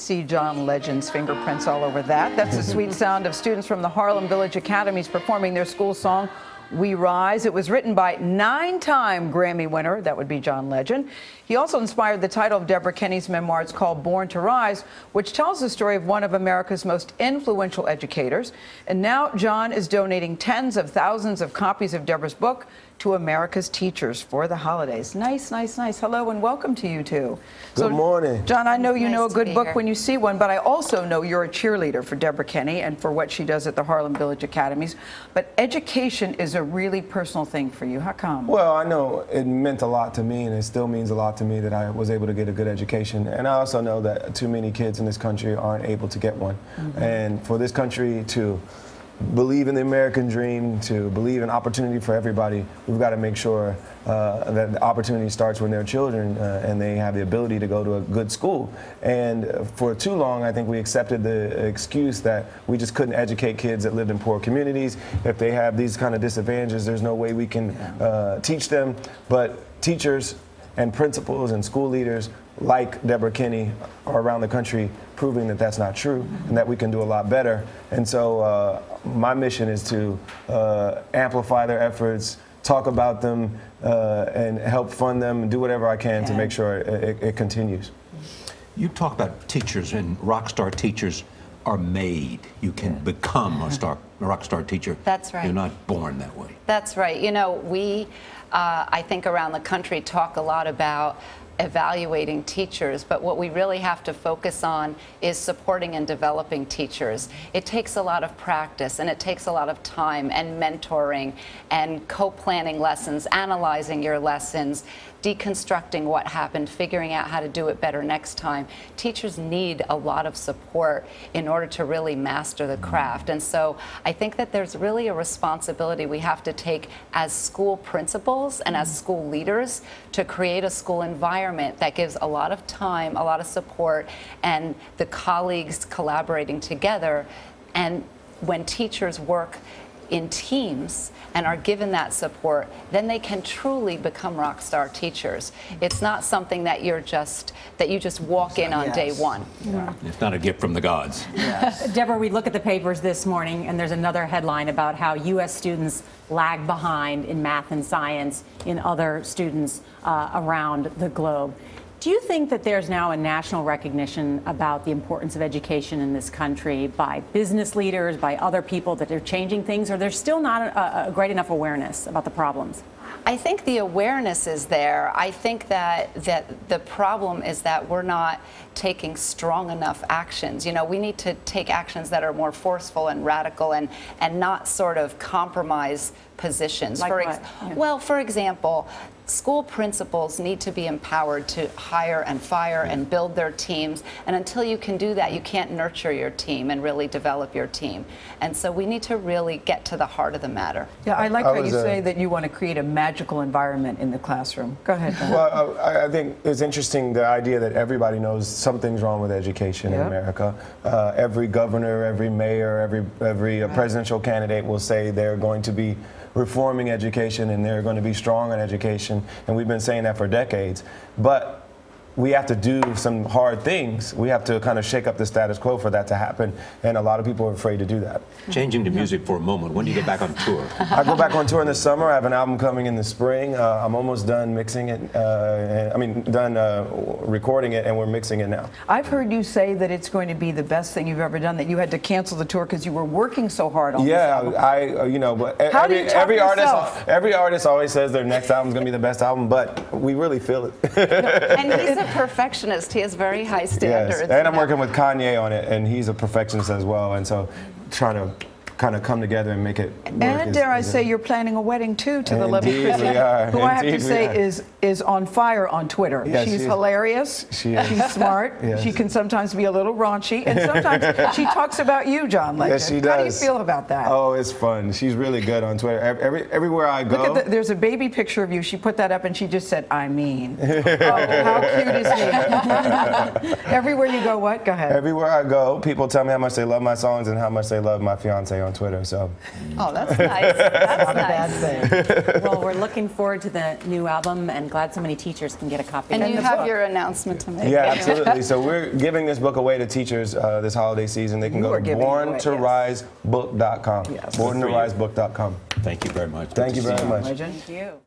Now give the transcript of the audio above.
see John Legend's fingerprints all over that. That's the sweet sound of students from the Harlem Village Academies performing their school song, We Rise. It was written by 9-time Grammy winner, that would be John Legend. He also inspired the title of Deborah Kenny's memoir. It's called Born to Rise, which tells the story of one of America's most influential educators. And now John is donating tens of thousands of copies of Deborah's book to America's teachers for the holidays. Nice, nice, nice. Hello and welcome to you two. Good morning. John, I know you know a good book when you see one, but I also know you're a cheerleader for Deborah Kenny and for what she does at the Harlem Village Academies. But education is a really personal thing for you. How come? Well, I know it meant a lot to me, and it still means a lot to me that I was able to get a good education. And I also know that too many kids in this country aren't able to get one. And for this country to believe in the American dream, to believe in opportunity for everybody, we've got to make sure that the opportunity starts when they're children and they have the ability to go to a good school. And for too long, I think we accepted the excuse that we just couldn't educate kids that lived in poor communities. If they have these kind of disadvantages, there's no way we can teach them. But teachers and principals and school leaders like Deborah Kenny are around the country proving that that's not true and that we can do a lot better. And so my mission is to amplify their efforts, talk about them, and help fund them and do whatever I can to make sure it continues. You talk about teachers, and rock star teachers are made. You can become a rock star teacher. That's right. You're not born that way. That's right. You know, we, I think around the country, talk a lot about evaluating teachers, but what we really have to focus on is supporting and developing teachers. It takes a lot of practice, and it takes a lot of time and mentoring and co-planning lessons, analyzing your lessons, deconstructing what happened, figuring out how to do it better next time. Teachers need a lot of support in order to really master the craft. And so I think that there's really a responsibility we have to take as school principals and as school leaders to create a school environment that gives a lot of time, a lot of support, and the colleagues collaborating together. And when teachers work in teams and are given that support, then they can truly become rock star teachers. It's not something that you just walk in on day one. It's not a gift from the gods. Deborah, we look at the papers this morning, and there's another headline about how U.S. students lag behind in math and science in other students around the globe. Do you think that there's now a national recognition about the importance of education in this country by business leaders, by other people, that they're changing things, or there's still not a great enough awareness about the problems? I think the awareness is there. I think that the problem is that we're not taking strong enough actions. You know, we need to take actions that are more forceful and radical and not sort of compromise positions. Like what? Well, for example, school principals need to be empowered to hire and fire and build their teams. And until you can do that, you can't nurture your team and really develop your team. And so we need to really get to the heart of the matter. Yeah, I like how you say that you want to create a magical environment in the classroom. Go ahead. Well, I think it's interesting the idea that everybody knows something's wrong with education in America. Every governor, every mayor, every presidential candidate will say they're going to be reforming education and they're going to be strong on education, and we've been saying that for decades. But we have to do some hard things. We have to kind of shake up the status quo for that to happen, and a lot of people are afraid to do that. Changing to music for a moment, when do you get back on tour? I go back on tour in the summer. I have an album coming in the spring. I'm almost done mixing it. Done recording it, and we're mixing it now. I've heard you say that it's going to be the best thing you've ever done, that you had to cancel the tour because you were working so hard on this album. But every artist always says their next album's going to be the best album, but we really feel it. And he's a perfectionist. He has very high standards. Yes. And I'm working with Kanye on it, and he's a perfectionist as well, and so trying to kind of come together and make it work. And dare I say, you're planning a wedding too to the lovely Chrissy, who I have to say is on fire on Twitter. Yes, she's hilarious. She's smart. Yes. She can sometimes be a little raunchy, and sometimes she talks about you, John Legend. Yes, she does. How do you feel about that? Oh, it's fun. She's really good on Twitter. Everywhere I go. Look at there's a baby picture of you. She put that up and she just said, "I mean." Oh, how cute is he? Everywhere you go, what? Go ahead. Everywhere I go, people tell me how much they love my songs and how much they love my fiance on Twitter. So. Oh, that's nice. That's Not a bad nice. thing. Well, we're looking forward to the new album and glad so many teachers can get a copy. And of you the have book. your announcement to make. Yeah, absolutely. So we're giving this book away to teachers this holiday season. They can You go are to giving it away, yes. borntorisebook.com. Yes. Borntorisebook.com. Thank you very much. Good Thank to you see very much. Legend. Thank you.